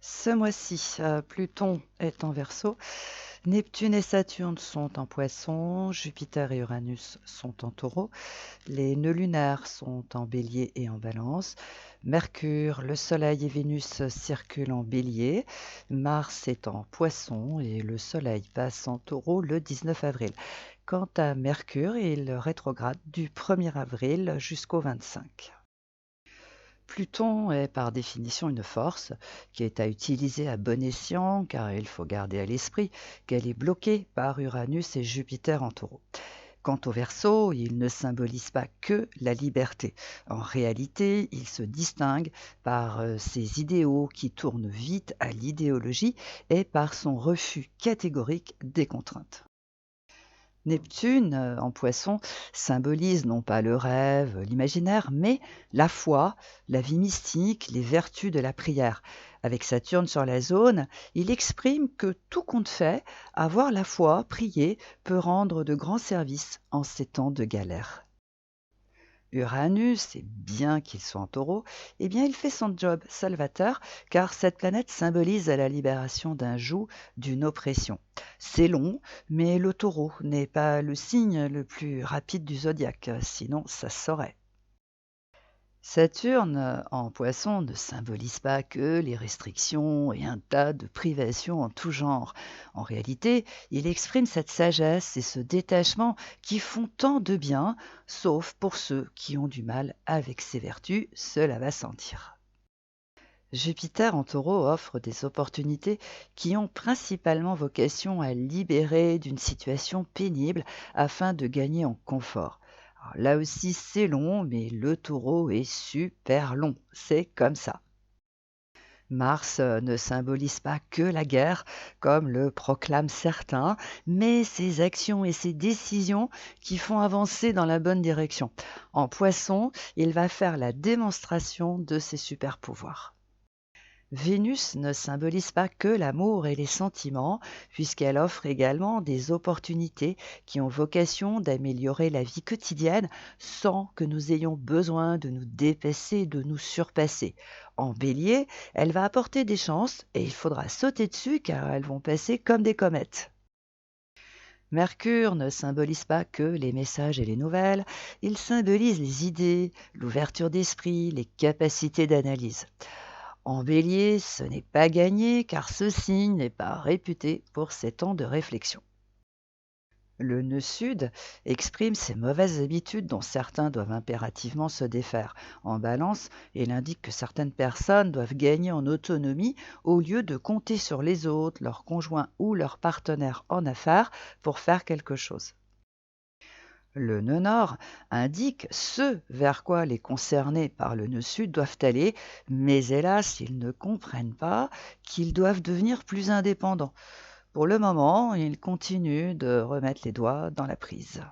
Ce mois-ci, Pluton est en Verseau, Neptune et Saturne sont en Poisson, Jupiter et Uranus sont en Taureau, les nœuds lunaires sont en Bélier et en Balance, Mercure, le Soleil et Vénus circulent en Bélier, Mars est en Poisson et le Soleil passe en Taureau le 19 avril. Quant à Mercure, il rétrograde du 1er avril jusqu'au 25. Pluton est par définition une force qui est à utiliser à bon escient car il faut garder à l'esprit qu'elle est bloquée par Uranus et Jupiter en Taureau. Quant au Verseau, il ne symbolise pas que la liberté. En réalité, il se distingue par ses idéaux qui tournent vite à l'idéologie et par son refus catégorique des contraintes. Neptune, en Poisson, symbolise non pas le rêve, l'imaginaire, mais la foi, la vie mystique, les vertus de la prière. Avec Saturne sur la zone, il exprime que tout compte fait, avoir la foi, prier, peut rendre de grands services en ces temps de galère. Uranus, et bien qu'il soit en Taureau, eh bien il fait son job salvateur car cette planète symbolise la libération d'un joug, d'une oppression. C'est long, mais le Taureau n'est pas le signe le plus rapide du zodiaque, sinon ça se saurait. Saturne, en Poisson, ne symbolise pas que les restrictions et un tas de privations en tout genre. En réalité, il exprime cette sagesse et ce détachement qui font tant de bien, sauf pour ceux qui ont du mal avec ses vertus, cela va sentir. Jupiter en Taureau offre des opportunités qui ont principalement vocation à libérer d'une situation pénible afin de gagner en confort. Alors là aussi, c'est long, mais le Taureau est super long. C'est comme ça. Mars ne symbolise pas que la guerre, comme le proclament certains, mais ses actions et ses décisions qui font avancer dans la bonne direction. En Poisson, il va faire la démonstration de ses super pouvoirs. Vénus ne symbolise pas que l'amour et les sentiments, puisqu'elle offre également des opportunités qui ont vocation d'améliorer la vie quotidienne sans que nous ayons besoin de nous dépasser, de nous surpasser. En bélier, elle va apporter des chances et il faudra sauter dessus car elles vont passer comme des comètes. Mercure ne symbolise pas que les messages et les nouvelles, il symbolise les idées, l'ouverture d'esprit, les capacités d'analyse. En bélier, ce n'est pas gagné car ce signe n'est pas réputé pour ses temps de réflexion. Le nœud sud exprime ses mauvaises habitudes dont certains doivent impérativement se défaire. En balance, il indique que certaines personnes doivent gagner en autonomie au lieu de compter sur les autres, leurs conjoints ou leurs partenaires en affaires pour faire quelque chose. Le nœud nord indique ce vers quoi les concernés par le nœud sud doivent aller, mais hélas, ils ne comprennent pas qu'ils doivent devenir plus indépendants. Pour le moment, ils continuent de remettre les doigts dans la prise.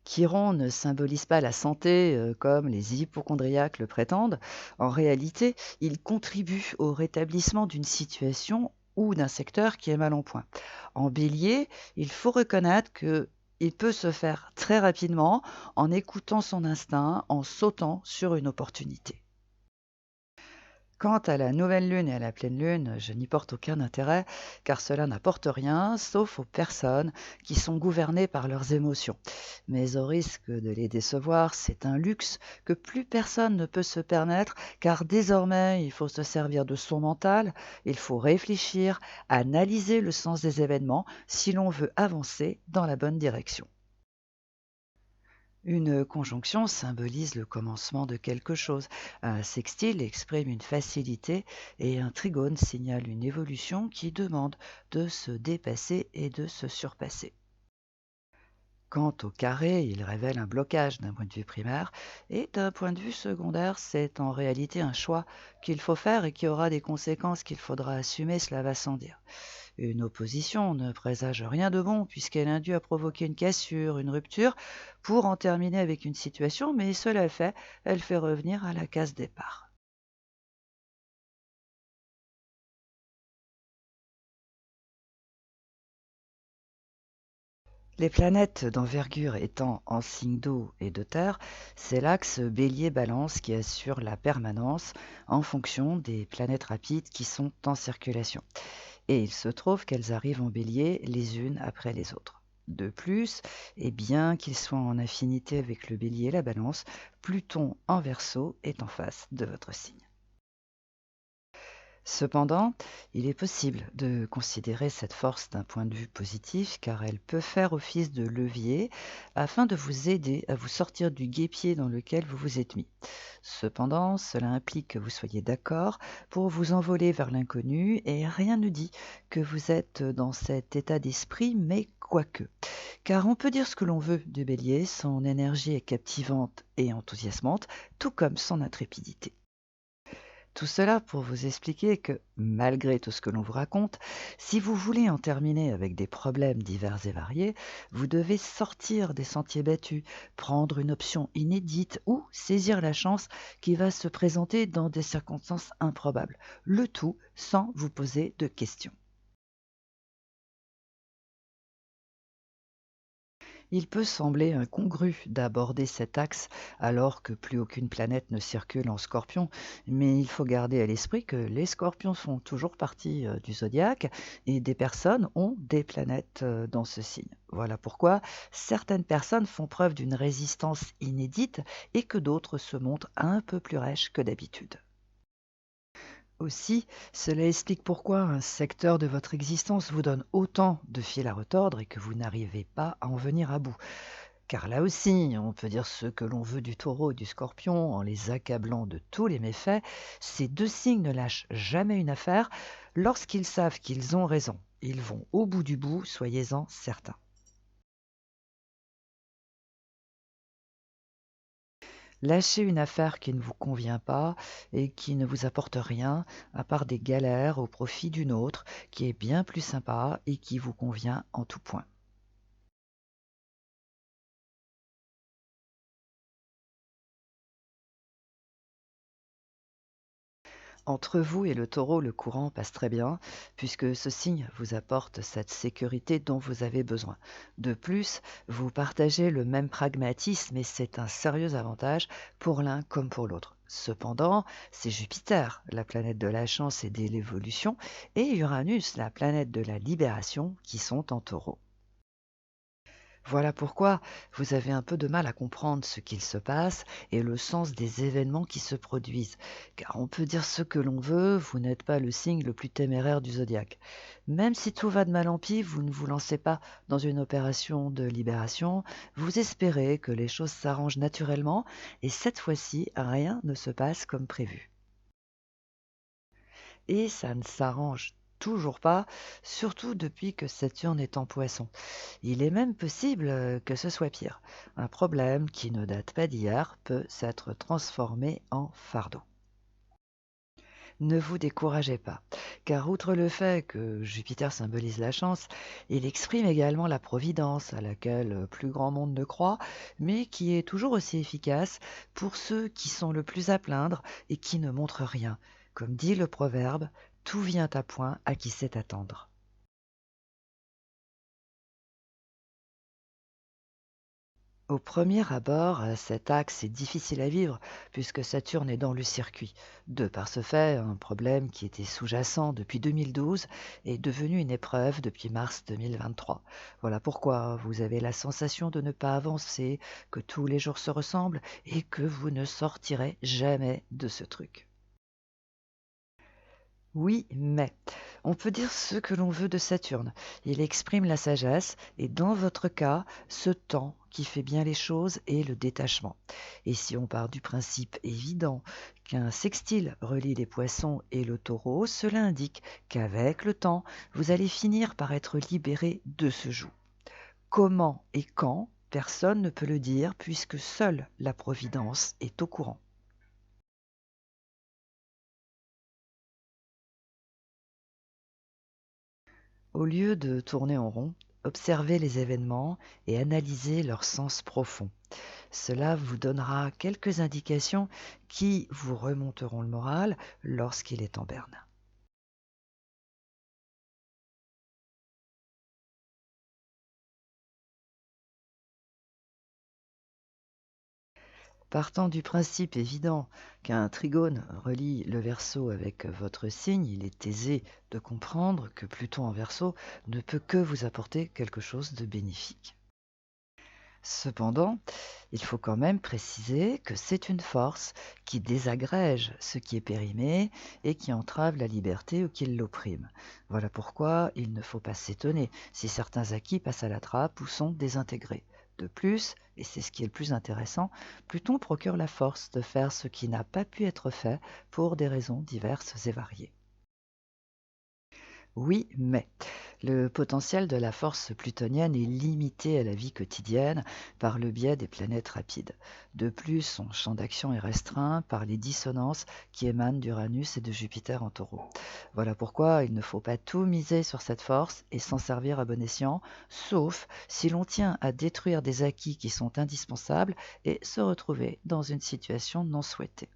Chiron ne symbolise pas la santé comme les hypocondriaques le prétendent. En réalité, il contribue au rétablissement d'une situation ou d'un secteur qui est mal en point. En bélier, il faut reconnaître que il peut se faire très rapidement en écoutant son instinct, en sautant sur une opportunité. Quant à la nouvelle lune et à la pleine lune, je n'y porte aucun intérêt, car cela n'apporte rien, sauf aux personnes qui sont gouvernées par leurs émotions. Mais au risque de les décevoir, c'est un luxe que plus personne ne peut se permettre, car désormais, il faut se servir de son mental, il faut réfléchir, analyser le sens des événements si l'on veut avancer dans la bonne direction. Une conjonction symbolise le commencement de quelque chose. Un sextile exprime une facilité et un trigone signale une évolution qui demande de se dépasser et de se surpasser. Quant au carré, il révèle un blocage d'un point de vue primaire et d'un point de vue secondaire, c'est en réalité un choix qu'il faut faire et qui aura des conséquences qu'il faudra assumer, cela va sans dire. Une opposition ne présage rien de bon puisqu'elle induit à provoquer une cassure, une rupture, pour en terminer avec une situation, mais cela fait, elle fait revenir à la case départ. Les planètes d'envergure étant en signe d'eau et de terre, c'est l'axe Bélier-Balance qui assure la permanence en fonction des planètes rapides qui sont en circulation. Et il se trouve qu'elles arrivent en Bélier les unes après les autres. De plus, et bien qu'ils soient en affinité avec le Bélier et la Balance, Pluton en Verseau est en face de votre signe. Cependant, il est possible de considérer cette force d'un point de vue positif car elle peut faire office de levier afin de vous aider à vous sortir du guêpier dans lequel vous vous êtes mis. Cependant, cela implique que vous soyez d'accord pour vous envoler vers l'inconnu et rien ne dit que vous êtes dans cet état d'esprit, mais quoique. Car on peut dire ce que l'on veut du bélier, son énergie est captivante et enthousiasmante, tout comme son intrépidité. Tout cela pour vous expliquer que, malgré tout ce que l'on vous raconte, si vous voulez en terminer avec des problèmes divers et variés, vous devez sortir des sentiers battus, prendre une option inédite ou saisir la chance qui va se présenter dans des circonstances improbables. Le tout sans vous poser de questions. Il peut sembler incongru d'aborder cet axe alors que plus aucune planète ne circule en Scorpion, mais il faut garder à l'esprit que les Scorpions font toujours partie du zodiaque et des personnes ont des planètes dans ce signe. Voilà pourquoi certaines personnes font preuve d'une résistance inédite et que d'autres se montrent un peu plus rêches que d'habitude. Aussi, cela explique pourquoi un secteur de votre existence vous donne autant de fil à retordre et que vous n'arrivez pas à en venir à bout. Car là aussi, on peut dire ce que l'on veut du taureau et du scorpion en les accablant de tous les méfaits, ces deux signes ne lâchent jamais une affaire lorsqu'ils savent qu'ils ont raison. Ils vont au bout du bout, soyez-en certains. Lâchez une affaire qui ne vous convient pas et qui ne vous apporte rien, à part des galères au profit d'une autre qui est bien plus sympa et qui vous convient en tout point. Entre vous et le taureau, le courant passe très bien, puisque ce signe vous apporte cette sécurité dont vous avez besoin. De plus, vous partagez le même pragmatisme et c'est un sérieux avantage pour l'un comme pour l'autre. Cependant, c'est Jupiter, la planète de la chance et de l'évolution, et Uranus, la planète de la libération, qui sont en taureau. Voilà pourquoi vous avez un peu de mal à comprendre ce qu'il se passe et le sens des événements qui se produisent. Car on peut dire ce que l'on veut, vous n'êtes pas le signe le plus téméraire du zodiaque. Même si tout va de mal en pis, vous ne vous lancez pas dans une opération de libération, vous espérez que les choses s'arrangent naturellement et cette fois-ci, rien ne se passe comme prévu. Et ça ne s'arrange toujours pas, surtout depuis que Saturne est en Poisson. Il est même possible que ce soit pire. Un problème qui ne date pas d'hier peut s'être transformé en fardeau. Ne vous découragez pas, car outre le fait que Jupiter symbolise la chance, il exprime également la providence à laquelle plus grand monde ne croit, mais qui est toujours aussi efficace pour ceux qui sont le plus à plaindre et qui ne montrent rien. Comme dit le proverbe, tout vient à point à qui sait attendre. Au premier abord, cet axe est difficile à vivre puisque Saturne est dans le circuit. De par ce fait, un problème qui était sous-jacent depuis 2012 est devenu une épreuve depuis mars 2023. Voilà pourquoi vous avez la sensation de ne pas avancer, que tous les jours se ressemblent et que vous ne sortirez jamais de ce truc. Oui, mais on peut dire ce que l'on veut de Saturne. Il exprime la sagesse et dans votre cas, ce temps qui fait bien les choses est le détachement. Et si on part du principe évident qu'un sextile relie les poissons et le taureau, cela indique qu'avec le temps, vous allez finir par être libéré de ce joug. Comment et quand, personne ne peut le dire puisque seule la Providence est au courant. Au lieu de tourner en rond, observez les événements et analysez leur sens profond. Cela vous donnera quelques indications qui vous remonteront le moral lorsqu'il est en berne. Partant du principe évident qu'un trigone relie le Verseau avec votre signe, il est aisé de comprendre que Pluton en Verseau ne peut que vous apporter quelque chose de bénéfique. Cependant, il faut quand même préciser que c'est une force qui désagrège ce qui est périmé et qui entrave la liberté ou qui l'opprime. Voilà pourquoi il ne faut pas s'étonner si certains acquis passent à la trappe ou sont désintégrés. De plus, et c'est ce qui est le plus intéressant, Pluton procure la force de faire ce qui n'a pas pu être fait pour des raisons diverses et variées. Oui, mais le potentiel de la force plutonienne est limité à la vie quotidienne par le biais des planètes rapides. De plus, son champ d'action est restreint par les dissonances qui émanent d'Uranus et de Jupiter en taureau. Voilà pourquoi il ne faut pas tout miser sur cette force et s'en servir à bon escient, sauf si l'on tient à détruire des acquis qui sont indispensables et se retrouver dans une situation non souhaitée.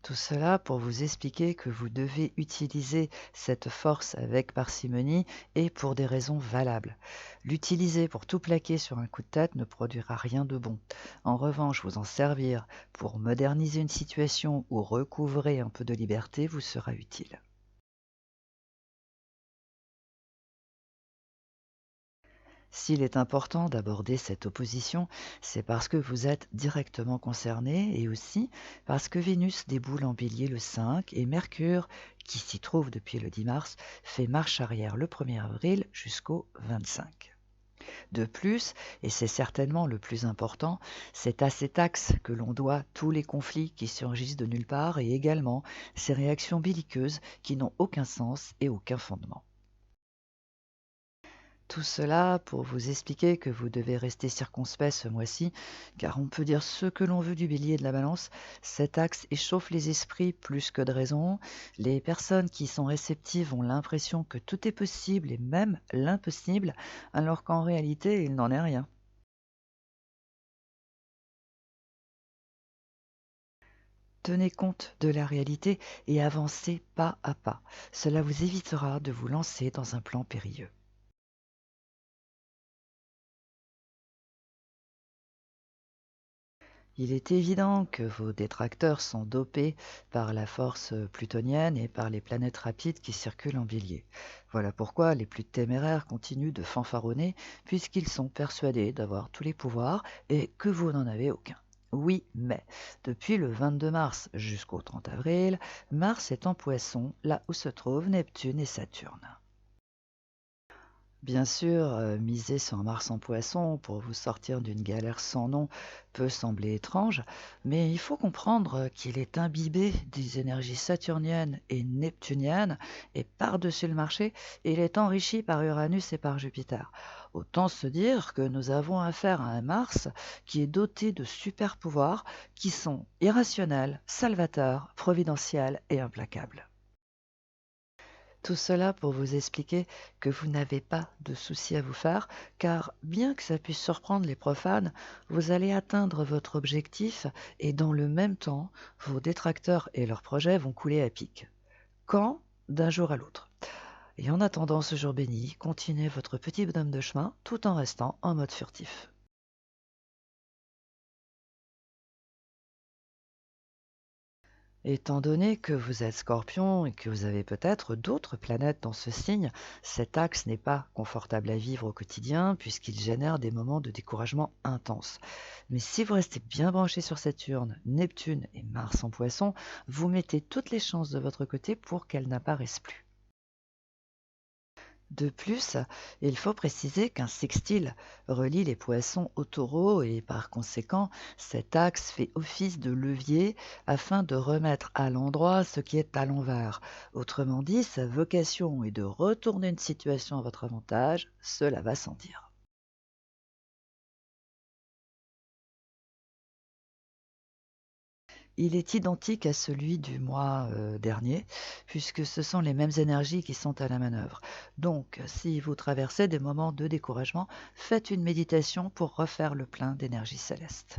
Tout cela pour vous expliquer que vous devez utiliser cette force avec parcimonie et pour des raisons valables. L'utiliser pour tout plaquer sur un coup de tête ne produira rien de bon. En revanche, vous en servir pour moderniser une situation ou recouvrer un peu de liberté vous sera utile. S'il est important d'aborder cette opposition, c'est parce que vous êtes directement concerné et aussi parce que Vénus déboule en bélier le 5 et Mercure, qui s'y trouve depuis le 10 mars, fait marche arrière le 1er avril jusqu'au 25. De plus, et c'est certainement le plus important, c'est à cet axe que l'on doit tous les conflits qui surgissent de nulle part et également ces réactions belliqueuses qui n'ont aucun sens et aucun fondement. Tout cela pour vous expliquer que vous devez rester circonspect ce mois-ci, car on peut dire ce que l'on veut du bélier et de la balance, cet axe échauffe les esprits plus que de raison. Les personnes qui sont réceptives ont l'impression que tout est possible et même l'impossible, alors qu'en réalité il n'en est rien. Tenez compte de la réalité et avancez pas à pas. Cela vous évitera de vous lancer dans un plan périlleux. Il est évident que vos détracteurs sont dopés par la force plutonienne et par les planètes rapides qui circulent en bélier. Voilà pourquoi les plus téméraires continuent de fanfaronner puisqu'ils sont persuadés d'avoir tous les pouvoirs et que vous n'en avez aucun. Oui, mais depuis le 22 mars jusqu'au 30 avril, Mars est en Poisson, là où se trouvent Neptune et Saturne. Bien sûr, miser sur Mars en Poisson pour vous sortir d'une galère sans nom peut sembler étrange, mais il faut comprendre qu'il est imbibé des énergies saturniennes et neptuniennes et par-dessus le marché, il est enrichi par Uranus et par Jupiter. Autant se dire que nous avons affaire à un Mars qui est doté de super pouvoirs qui sont irrationnels, salvateurs, providentiels et implacables. Tout cela pour vous expliquer que vous n'avez pas de souci à vous faire, car bien que ça puisse surprendre les profanes, vous allez atteindre votre objectif et dans le même temps, vos détracteurs et leurs projets vont couler à pic. Quand? D'un jour à l'autre. Et en attendant ce jour béni, continuez votre petit bonhomme de chemin tout en restant en mode furtif. Étant donné que vous êtes Scorpion et que vous avez peut-être d'autres planètes dans ce signe, cet axe n'est pas confortable à vivre au quotidien puisqu'il génère des moments de découragement intenses. Mais si vous restez bien branché sur Saturne, Neptune et Mars en Poisson, vous mettez toutes les chances de votre côté pour qu'elles n'apparaissent plus. De plus, il faut préciser qu'un sextile relie les poissons au taureau et par conséquent, cet axe fait office de levier afin de remettre à l'endroit ce qui est à l'envers. Autrement dit, sa vocation est de retourner une situation à votre avantage, cela va sans dire. Il est identique à celui du mois dernier, puisque ce sont les mêmes énergies qui sont à la manœuvre. Donc, si vous traversez des moments de découragement, faites une méditation pour refaire le plein d'énergie céleste.